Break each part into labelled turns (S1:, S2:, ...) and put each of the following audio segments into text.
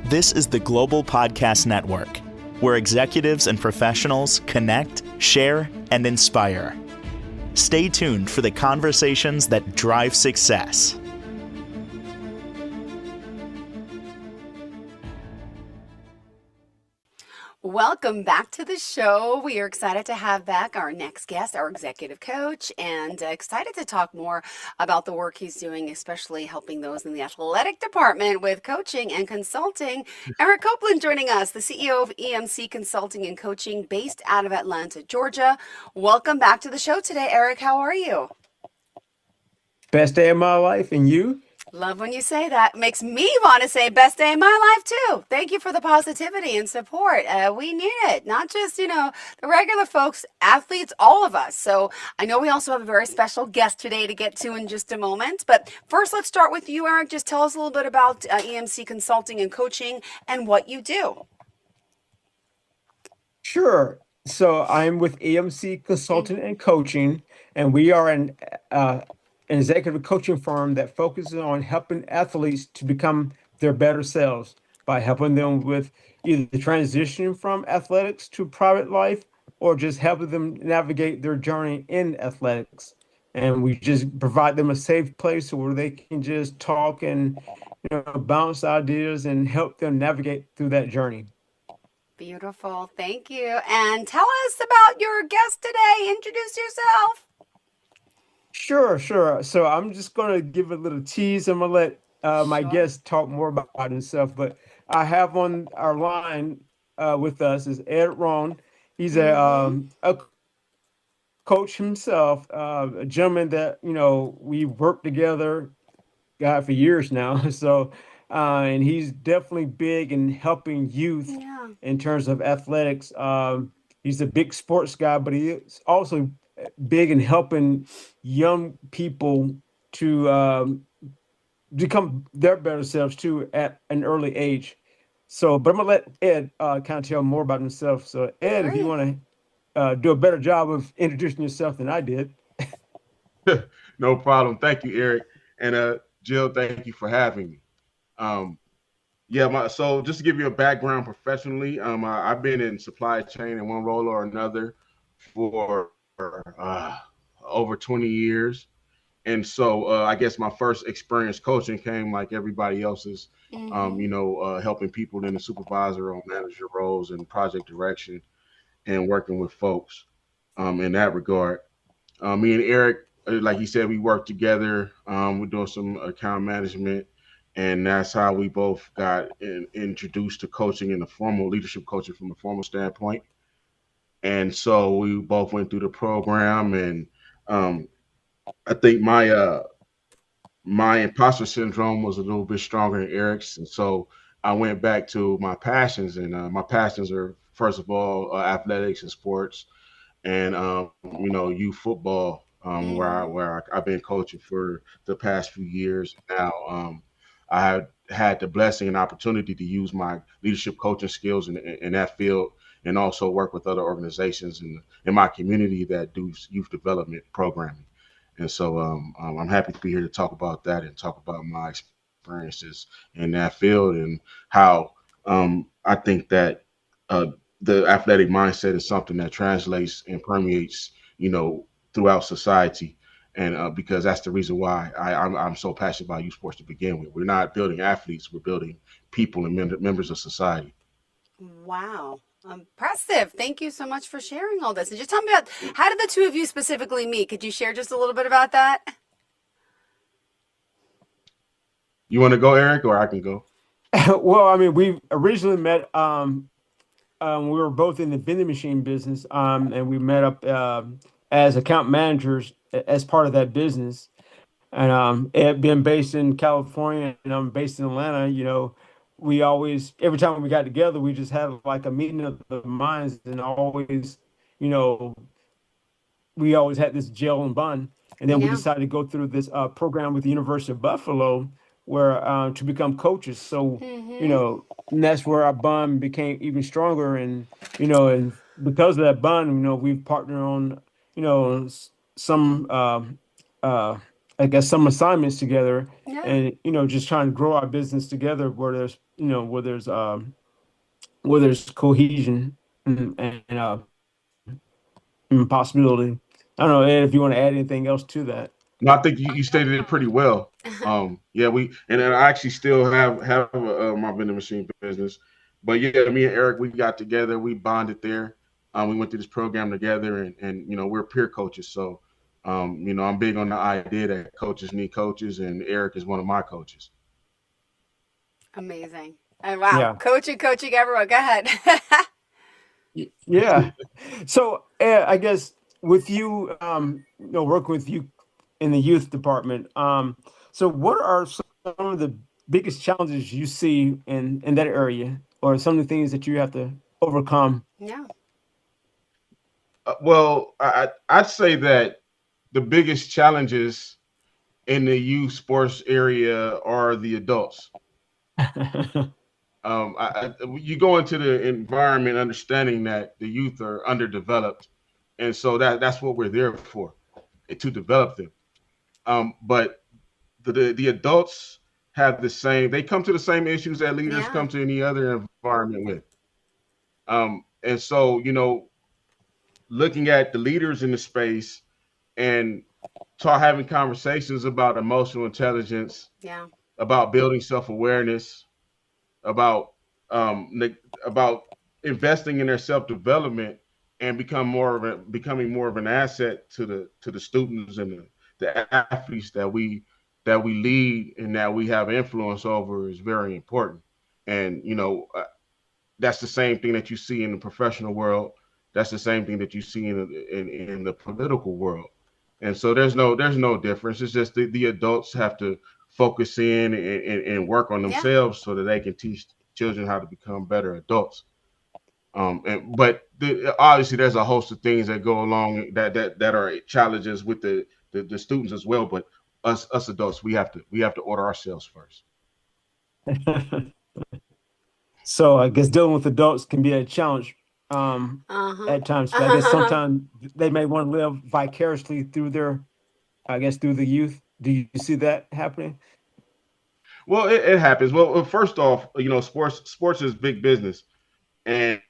S1: This is the Global Podcast Network, where executives and professionals connect, share, and inspire. Stay tuned for the conversations that drive success.
S2: Welcome back to the show. We are excited to have back our next guest, our executive coach, and excited to talk more about the work he's doing, especially helping those in the athletic department with coaching and consulting. Eric Copeland joining us, the CEO of EMC Consulting and Coaching based out of Atlanta, Georgia. Welcome back to the show today, Eric. How are you?
S3: Best day of my life, and you?
S2: Love when you say that. Makes me want to say best day of my life too. Thank you for the positivity and support. We need it. Not just, the regular folks, athletes, all of us. So I know we also have a very special guest today to get to in just a moment. But first, let's start with you, Eric. Just tell us a little bit about EMC Consulting and Coaching and what you do.
S3: Sure. So I'm with EMC Consulting and Coaching, and we are an executive coaching firm that focuses on helping athletes to become their better selves by helping them with either the transition from athletics to private life or just helping them navigate their journey in athletics. And we just provide them a safe place where they can just talk and bounce ideas and help them navigate through that journey.
S2: Beautiful. Thank you. And tell us about your guest today. Introduce yourself.
S3: Sure. So I'm just going to give a little tease. I'm going to let my guest talk more about himself. But I have on our line with us is Ed Rohn. He's a coach himself, a gentleman that, we've worked together, for years now. So, and he's definitely big in helping youth in terms of athletics. He's a big sports guy, but he is also big in helping young people to become their better selves too at an early age. So, but I'm gonna let Ed kind of tell more about himself. So, Ed, if you want to do a better job of introducing yourself than I did.
S4: No problem. Thank you, Eric. And Jill, thank you for having me. So just to give you a background professionally, I've been in supply chain in one role or another for over 20 years. And so I guess my first experience coaching came like everybody else's, helping people in the supervisor or manager roles and project direction and working with folks in that regard. Me and Eric, like he said, we work together. We're doing some account management, and that's how we both got introduced to coaching in the formal leadership coaching from a formal standpoint. And so we both went through the program, and I think my imposter syndrome was a little bit stronger than Eric's. And so I went back to my passions, and my passions are, first of all, athletics and sports and, youth football, where I've been coaching for the past few years. Now I have had the blessing and opportunity to use my leadership coaching skills in that field, and also work with other organizations in my community that do youth development programming. And so I'm happy to be here to talk about that and talk about my experiences in that field and how I think that the athletic mindset is something that translates and permeates, throughout society. And because that's the reason why I'm so passionate about youth sports to begin with. We're not building athletes, we're building people and members of society.
S2: Wow. Impressive. Thank you so much for sharing all this. And just tell me about, how did the two of you specifically meet? Could you share just a little bit about that?
S4: You want to go, Eric, or I can go?
S3: Well, I mean, we originally met, we were both in the vending machine business, and we met up as account managers as part of that business. And Ed being based in California and I'm based in Atlanta, we always, every time we got together, we just had like a meeting of the minds, and always, we always had this gel and bond. And then we decided to go through this program with the University of Buffalo where to become coaches. So, and that's where our bond became even stronger. And, and because of that bond, we've partnered on, some I guess some assignments together,
S2: Yeah.
S3: and just trying to grow our business together where there's where there's cohesion and possibility. I don't know, Ed, if you want to add anything else to that.
S4: No, I think you stated it pretty well. Yeah, and then I actually still have my vending machine business, but yeah, me and Eric, we got together, we bonded there. We went through this program together, and we're peer coaches. So, I'm big on the idea that coaches need coaches, and Eric is one of my coaches.
S2: Amazing. And wow,
S3: Yeah.
S2: coaching everyone. Go ahead.
S3: Yeah. So I guess with you, working with you in the youth department, so what are some of the biggest challenges you see in that area, or some of the things that you have to overcome?
S2: Yeah.
S4: Well, I'd say that the biggest challenges in the youth sports area are the adults. You go into the environment understanding that the youth are underdeveloped, and so that's what we're there for, to develop them. But the adults have they come to the same issues that leaders
S2: Yeah.
S4: come to any other environment with. And so, looking at the leaders in the space and having conversations about emotional intelligence,
S2: Yeah.
S4: about building self-awareness, about about investing in their self-development and becoming more of an asset to the students and the athletes that we lead and that we have influence over is very important. And that's the same thing that you see in the professional world. That's the same thing that you see in the political world. And so there's no difference. It's just the adults have to focus in and work on
S2: Yeah.
S4: themselves so that they can teach children how to become better adults. But obviously there's a host of things that go along that are challenges with the students as well. But us adults, we have to order ourselves first.
S3: So I guess dealing with adults can be a challenge
S2: Uh-huh.
S3: at times. But I guess sometimes they may want to live vicariously through through the youth. Do you see that happening?
S4: Well, it happens. Well, first off, sports is big business, and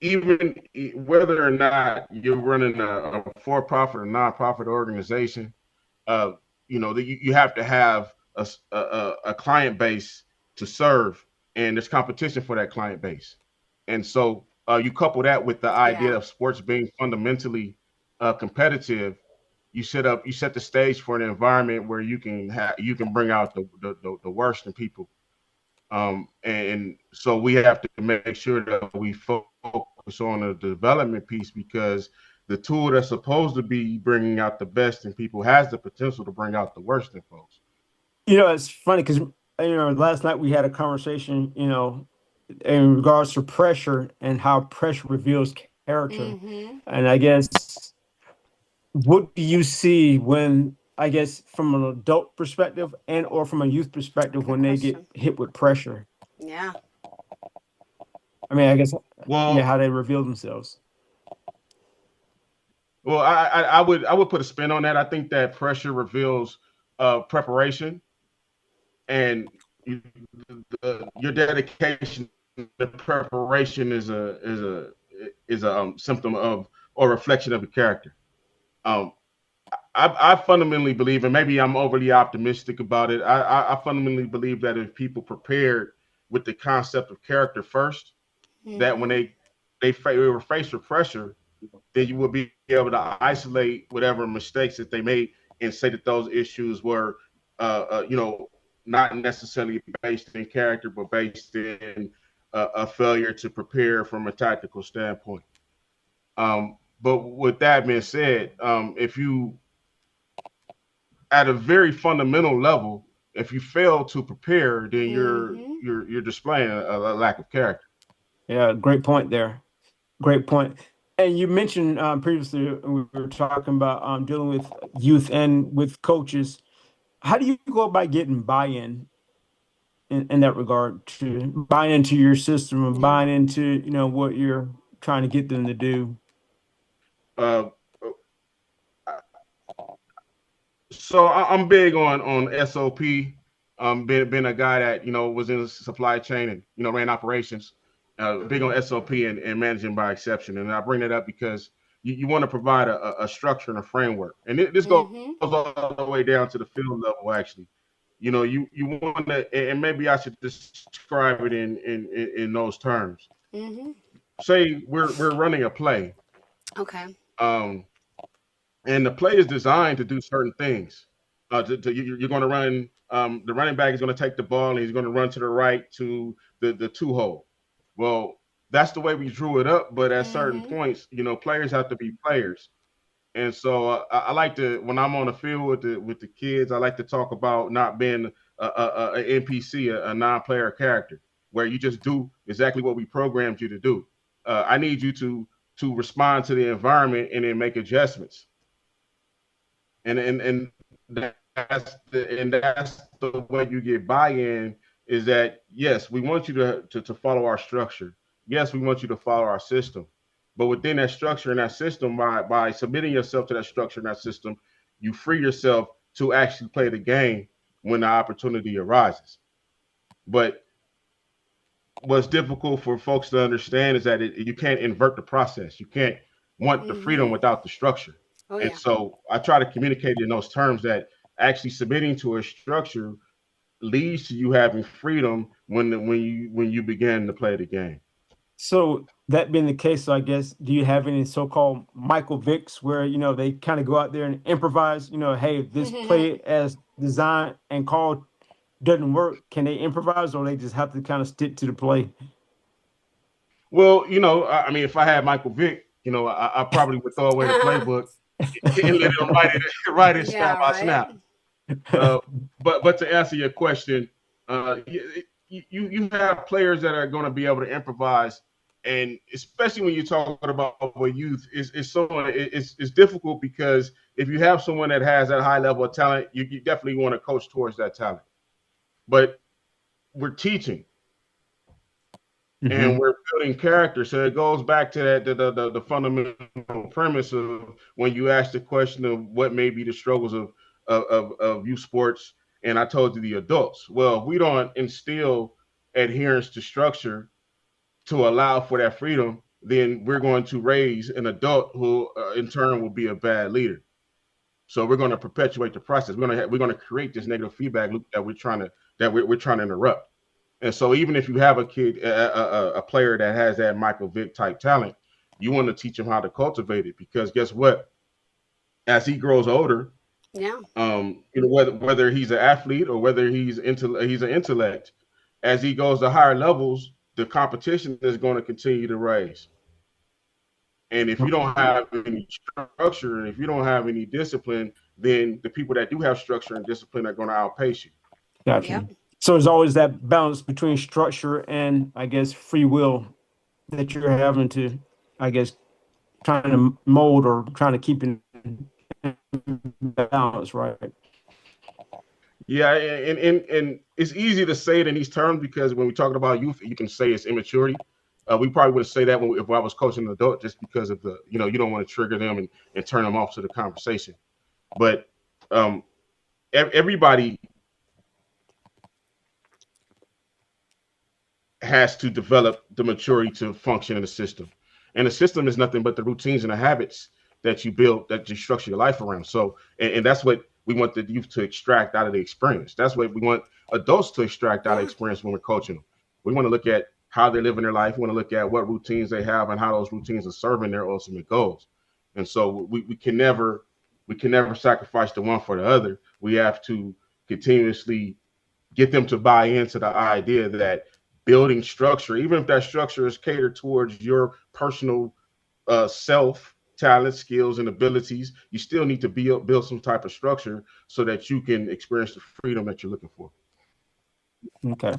S4: even whether or not you're running a for-profit or non-profit organization, uh, you have to have a client base to serve, and there's competition for that client base. And so you couple that with the idea
S2: Yeah.
S4: of sports being fundamentally competitive. You set the stage for an environment where you can bring out the worst in people. And so we have to make sure that we focus on the development piece, because the tool that's supposed to be bringing out the best in people has the potential to bring out the worst in folks.
S3: It's funny because last night we had a conversation, in regards to pressure and how pressure reveals character.
S2: Mm-hmm.
S3: And I guess what do you see when, I guess, from an adult perspective and or from a youth perspective
S2: Good
S3: when they get
S2: question.
S3: hit with pressure?
S2: Yeah.
S3: I mean, I guess, yeah,
S4: Well,
S3: how they reveal themselves.
S4: well, I would put a spin on that. I think that pressure reveals preparation and you, your dedication to preparation is a symptom of or reflection of the character. Um, I fundamentally believe, and maybe I'm overly optimistic about it. I fundamentally believe that if people prepared with the concept of character first, that when
S2: Mm-hmm.
S4: they were faced with pressure, then you will be able to isolate whatever mistakes that they made and say that those issues were, not necessarily based in character, but based in a failure to prepare from a tactical standpoint. But with that being said, if you at a very fundamental level, if you fail to prepare, then you're
S2: Mm-hmm.
S4: you're you're displaying a lack of character.
S3: Yeah, great point there. Great point. And you mentioned previously we were talking about dealing with youth and with coaches. How do you go about getting buy-in in that regard, to buy into your system and
S2: Yeah.
S3: buying into what you're trying to get them to do?
S4: Uh, So I'm big on SOP. Been a guy that was in the supply chain and ran operations. Big on SOP and managing by exception. And I bring that up because you want to provide a structure and a framework. And this goes
S2: Mm-hmm.
S4: all the way down to the field level. Actually, you want to, and maybe I should describe it in those terms.
S2: Mm-hmm.
S4: Say we're running a play.
S2: Okay.
S4: Um, and the play is designed to do certain things. You're going to run. The running back is going to take the ball and he's going to run to the right to the two hole. Well, that's the way we drew it up. But at certain
S2: Mm-hmm.
S4: points, players have to be players. And so I like to, when I'm on the field with the kids, I like to talk about not being an NPC, a non-player character, where you just do exactly what we programmed you to do. I need you to respond to the environment and then make adjustments. And that's the way you get buy-in, is that yes, we want you to follow our structure. Yes, we want you to follow our system. But within that structure and that system, by submitting yourself to that structure and that system, you free yourself to actually play the game when the opportunity arises. But what's difficult for folks to understand is that you can't invert the process. You can't want the freedom
S2: Mm-hmm.
S4: without the structure.
S2: Oh
S4: And
S2: yeah.
S4: so I try to communicate in those terms that actually submitting to a structure leads to you having freedom when you begin to play the game.
S3: So that being the case, so I guess, do you have any so-called Michael Vicks where, they kind of go out there and improvise, hey, if this play as designed and called doesn't work, can they improvise or they just have to kind of stick to the play?
S4: Well, I mean, if I had Michael Vick, I probably would throw away the playbook and let him write it
S2: Yeah,
S4: snap by
S2: right.
S4: snap. Uh, but to answer your question, you have players that are going to be able to improvise, and especially when you're talking about youth, it's difficult because if you have someone that has that high level of talent, you definitely want to coach towards that talent. But we're teaching and
S3: Mm-hmm.
S4: we're building character, so it goes back to that the fundamental premise of when you ask the question of what may be the struggles of youth sports, and I told you the adults. Well, if we don't instill adherence to structure to allow for that freedom, then we're going to raise an adult who, in turn, will be a bad leader. So we're going to perpetuate the process. We're going to create this negative feedback loop that we're trying to interrupt. And so even if you have a kid, a player that has that Michael Vick type talent, you want to teach him how to cultivate it, because guess what? As he grows older,
S2: Yeah.
S4: whether he's an athlete or whether he's an intellect, as he goes to higher levels, the competition is going to continue to raise. And if you don't have any structure and if you don't have any discipline, then the people that do have structure and discipline are going to outpace you.
S3: Gotcha.
S2: Yep.
S3: So there's always that balance between structure and, I guess, free will that you're having to, I guess, trying to mold or trying to keep in balance, right?
S4: Yeah, and it's easy to say it in these terms because when we're talking about youth, you can say it's immaturity. We probably wouldn't say that if I was coaching an adult, just because of you don't want to trigger them and turn them off to the conversation. But everybody has to develop the maturity to function in the system. And the system is nothing but the routines and the habits that you build, that you structure your life around. So, and that's what we want the youth to extract out of the experience. That's what we want adults to extract out of experience when we're coaching them. We want to look at how they're living their life. We want to look at what routines they have and how those routines are serving their ultimate goals. And so we can never sacrifice the one for the other. We have to continuously get them to buy into the idea that building structure, even if that structure is catered towards your personal self, talent, skills, and abilities, you still need to build some type of structure so that you can experience the freedom that you're looking for.
S3: Okay.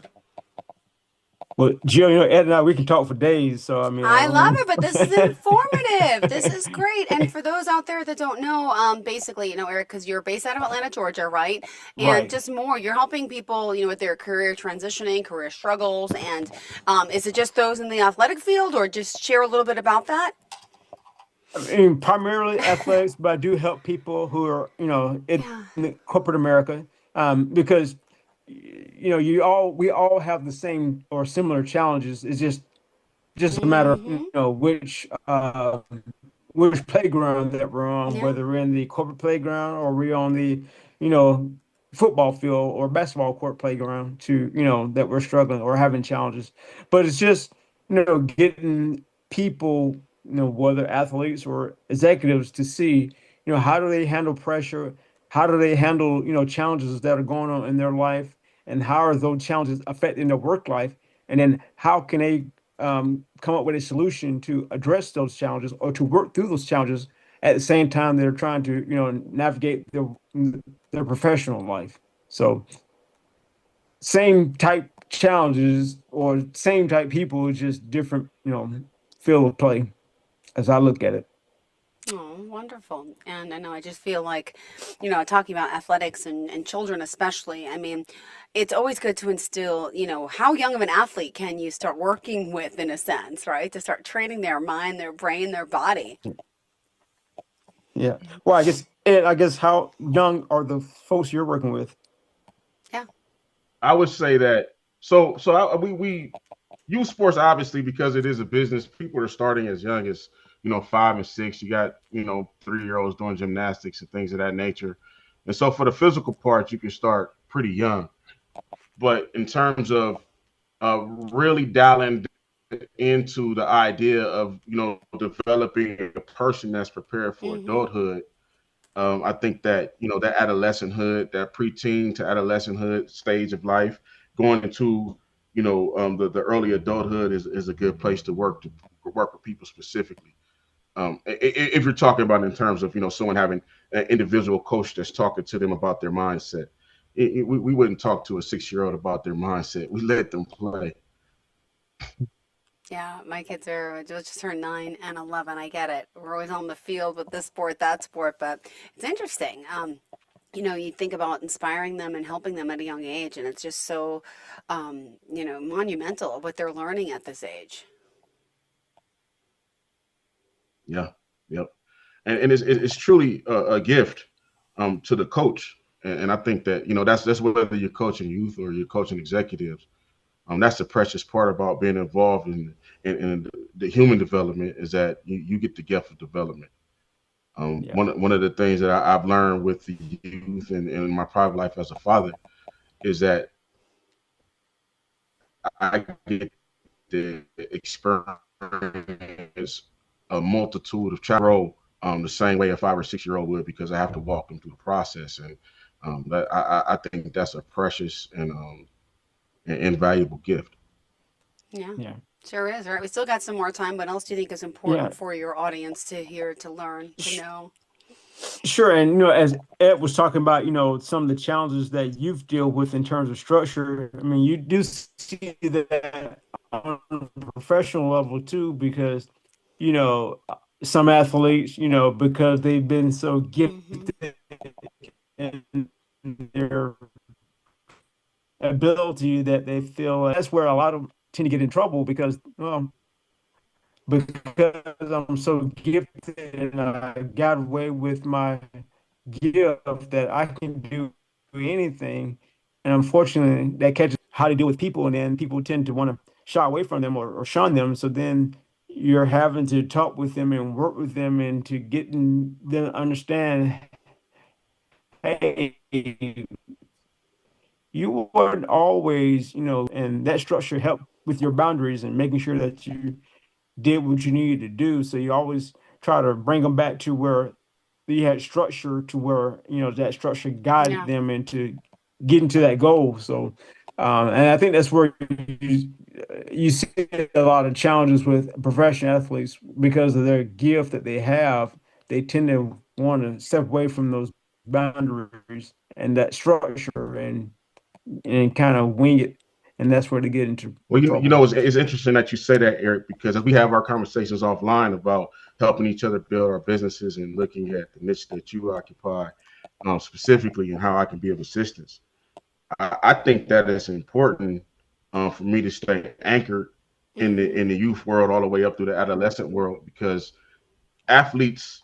S3: Well, Jill, Ed and I, we can talk for days. So, I mean,
S2: I love it, but this is informative. This is great. And for those out there that don't know, basically, Eric, because you're based out of Atlanta, Georgia, right? And
S3: Right.
S2: just more, you're helping people, with their career transitioning, career struggles. And is it just those in the athletic field, or just share a little bit about that?
S3: I mean, primarily athletics, but I do help people who are, in
S2: Yeah.
S3: the corporate America, because we all have the same or similar challenges. It's just a matter of
S2: Mm-hmm.
S3: which playground that we're on,
S2: Yeah.
S3: whether we're in the corporate playground or we're on the, you know, football field or basketball court playground that we're struggling or having challenges. But it's just, getting people, whether athletes or executives to see, how do they handle pressure? How do they handle, challenges that are going on in their life? And how are those challenges affecting their work life? And then how can they come up with a solution to address those challenges or to work through those challenges at the same time they're trying to navigate their professional life. So same type challenges or same type people, just different field of play as I look at it.
S2: Oh, wonderful. And I know I just feel like, talking about athletics and children especially, I mean, it's always good to instill, how young of an athlete can you start working with in a sense, right? To start training their mind, their brain, their body.
S3: Yeah. Well, I guess Ed, I guess how young are the folks you're working with?
S2: Yeah.
S4: I would say that we use sports obviously because it is a business. People are starting as young as 5 and 6. You got 3-year-olds doing gymnastics and things of that nature, and so for the physical part, you can start pretty young. But in terms of really dialing into the idea of developing a person that's prepared for
S2: Mm-hmm.
S4: adulthood, I think that that adolescenthood, that preteen to adolescenthood stage of life, going into the early adulthood is a good place to work with people specifically. If you're talking about in terms of someone having an individual coach that's talking to them about their mindset, we wouldn't talk to a 6-year-old about their mindset. We let them play.
S2: Yeah, my kids are just turned 9 and 11. I get it. We're always on the field with this sport, that sport, but it's interesting. You think about inspiring them and helping them at a young age, and it's just so, monumental what they're learning at this age.
S4: Yeah, yep. And it's truly a gift to the coach. And I think that that's whether you're coaching youth or you're coaching executives. That's the precious part about being involved in the human development is that you get the gift of development.
S3: Yeah.
S4: One of the things that I've learned with the youth and in my private life as a father is that I get to experience a multitude of child the same way a 5 or 6-year-old would because I have to walk them through the process, and that I think that's a precious and an invaluable gift.
S2: Yeah,
S3: Yeah.
S2: sure is. All right, we still got some more time. What else do you think is
S3: Yeah.
S2: important for your audience to hear, to learn, to
S3: Sh-
S2: know?
S3: Sure. And as Ed was talking about, some of the challenges that you've dealt with in terms of structure. I mean, you do see that on a professional level too, because you know some athletes, because they've been so
S2: Mm-hmm.
S3: gifted in their ability that they feel that's where a lot of them tend to get in trouble because I'm so gifted and I got away with my gift that I can do anything. And unfortunately, that catches how to deal with people, and then people tend to want to shy away from them or shun them. So then you're having to talk with them and work with them and to getting them to understand, hey, you weren't always, and that structure helped with your boundaries and making sure that you did what you needed to do. So you always try to bring them back to where you had structure to where, that structure guided
S2: Yeah.
S3: them into getting to that goal. So, and I think that's where you see a lot of challenges with professional athletes because of their gift that they have. They tend to want to step away from those boundaries and that structure and kind of wing it. And that's where they get into
S4: Well,
S3: trouble.
S4: it's interesting that you say that, Eric, because as we have our conversations offline about helping each other build our businesses and looking at the niche that you occupy specifically and how I can be of assistance, I think that it's important for me to stay anchored in
S2: Mm-hmm.
S4: the youth world all the way up through the adolescent world because athletes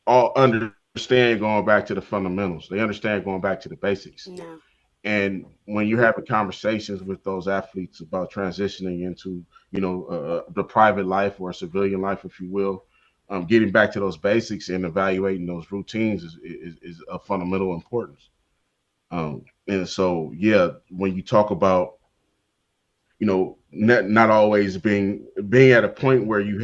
S4: all understand going back to the fundamentals. They understand going back to the basics.
S2: No.
S4: And when you're having conversations with those athletes about transitioning into, the private life or a civilian life, if you will, getting back to those basics and evaluating those routines is of fundamental importance. And so, yeah, when you talk about, not always being at a point where you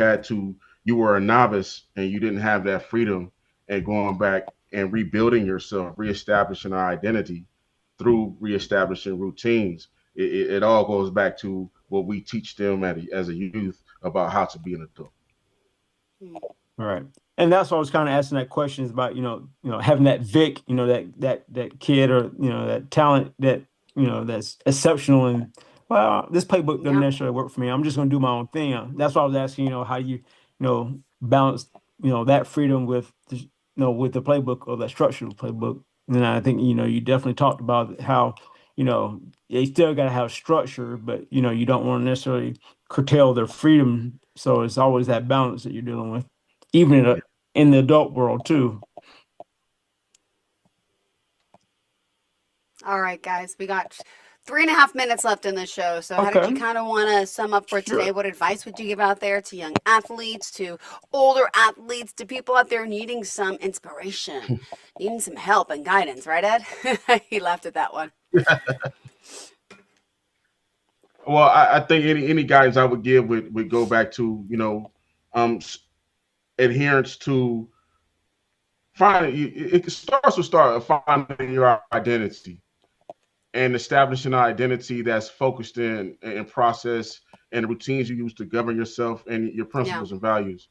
S4: were a novice and you didn't have that freedom, and going back and rebuilding yourself, reestablishing our identity through reestablishing routines. It all goes back to what we teach them as a youth about how to be an adult.
S3: Right. And that's why I was kind of asking that question is about, having that Vic, that kid or, that talent that, that's exceptional. And well, this playbook doesn't necessarily work for me. I'm just going to do my own thing. That's why I was asking, how do you, balance, that freedom with, with the playbook or that structured playbook. And I think, you definitely talked about how, they still got to have structure, but, you don't want to necessarily curtail their freedom. So it's always that balance that you're dealing with, even in the adult world too.
S2: All right, guys, we got 3.5 minutes left in the show. So how did you kind of want to sum up for today? What advice would you give out there to young athletes, to older athletes, to people out there needing some inspiration, needing some help and guidance, right, Ed? He laughed at that one.
S4: Well, I think any guidance I would give would go back to, adherence to finding. It starts with finding your identity and establishing an identity that's focused in process and the routines you use to govern yourself and your principles and values,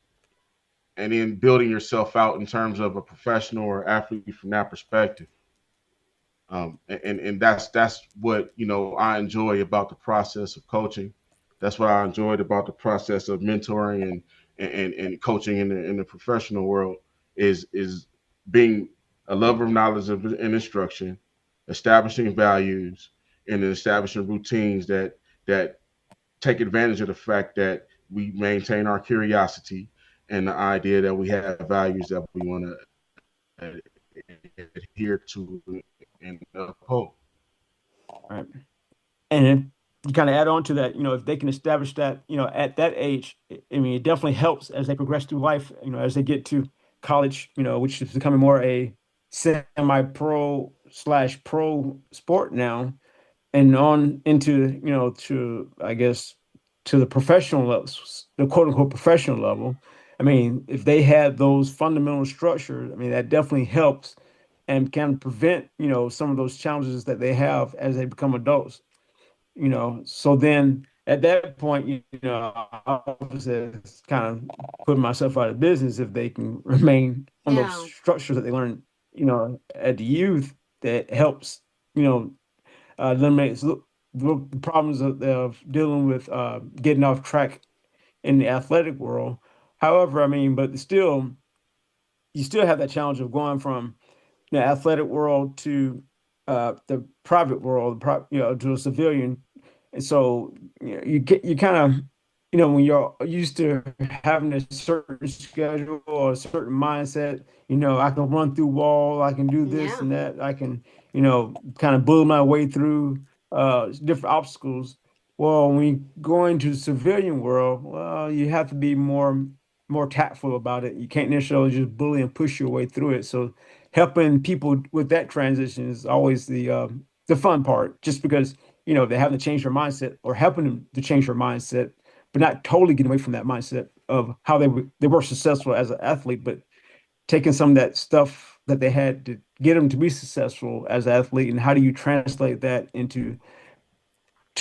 S4: and then building yourself out in terms of a professional or athlete from that perspective. And that's what I enjoy about the process of coaching. That's what I enjoyed about the process of mentoring and coaching in the professional world is being a lover of knowledge and instruction, establishing values, and then establishing routines that take advantage of the fact that we maintain our curiosity and the idea that we have values that we want to adhere to and uphold.
S3: Right. And then you kind of add on to that, if they can establish that, at that age, I mean, it definitely helps as they progress through life, as they get to college, which is becoming more a semi-pro / pro sport now, and on into, to, I guess, to the professional levels, the quote unquote professional level. I mean, if they had those fundamental structures, I mean, that definitely helps and can prevent, some of those challenges that they have as they become adults. So then at that point, I was kind of putting myself out of business if they can remain on those structures that they learn, at the youth, that helps, eliminates the problems of dealing with getting off track in the athletic world. However, I mean, but still, you still have that challenge of going from the athletic world to the private world, to a civilian. And so you kind of, when you're used to having a certain schedule or a certain mindset, I can run through wall, I can do this and that, I can, kind of build my way through different obstacles. Well, when you go into the civilian world, well, you have to be more tactful about it. You can't necessarily just bully and push your way through it. So helping people with that transition is always the fun part, just because they have to change their mindset, or helping them to change their mindset, but not totally getting away from that mindset of how they were successful as an athlete, but taking some of that stuff that they had to get them to be successful as an athlete, and how do you translate that to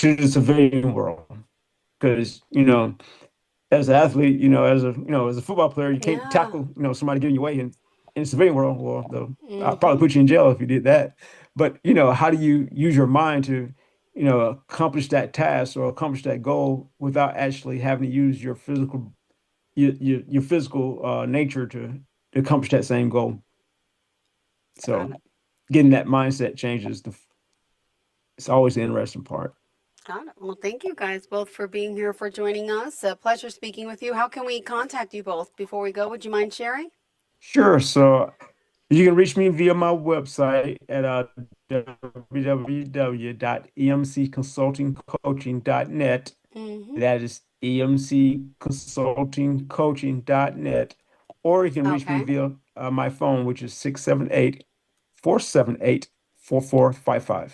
S3: the civilian world? Because as an athlete, as a football player, you can't tackle somebody getting you away in the civilian world. Well, I'll probably put you in jail if you did that. But how do you use your mind to accomplish that task or accomplish that goal without actually having to use your physical nature to accomplish that same goal? So getting that mindset changes. It's always the interesting part.
S2: Got it. Well, thank you guys both for being here, for joining us. A pleasure speaking with you. How can we contact you both before we go? Would you mind sharing?
S3: Sure. So you can reach me via my website at www.emcconsultingcoaching.net.
S2: Mm-hmm.
S3: That is emcconsultingcoaching.net. Or you can reach me
S2: Okay.
S3: via my phone, which is 678-478-4455.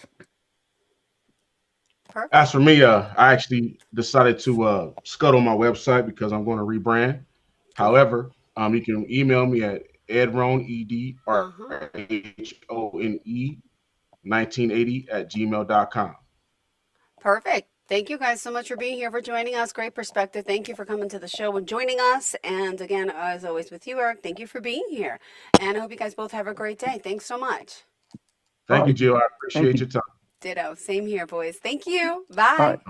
S2: Perfect.
S4: As for me, I actually decided to scuttle my website because I'm going to rebrand. However, you can email me at edrone, EDRHONE 1980 @gmail.com.
S2: Perfect. Thank you guys so much for being here, for joining us. Great perspective. Thank you for coming to the show and joining us. And again, as always with you, Eric, thank you for being here. And I hope you guys both have a great day. Thanks so much.
S3: All
S4: Thank you,
S3: right.
S4: Jill. I
S3: Thank
S4: appreciate
S3: you.
S4: your time.
S2: Ditto. Same here, boys. Thank you.
S3: All
S2: Bye.
S3: right.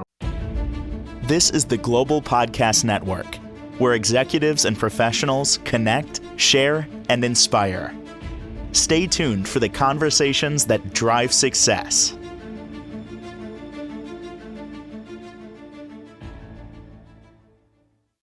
S1: This is the Global Podcast Network, where executives and professionals connect, share, and inspire. Stay tuned for the conversations that drive success.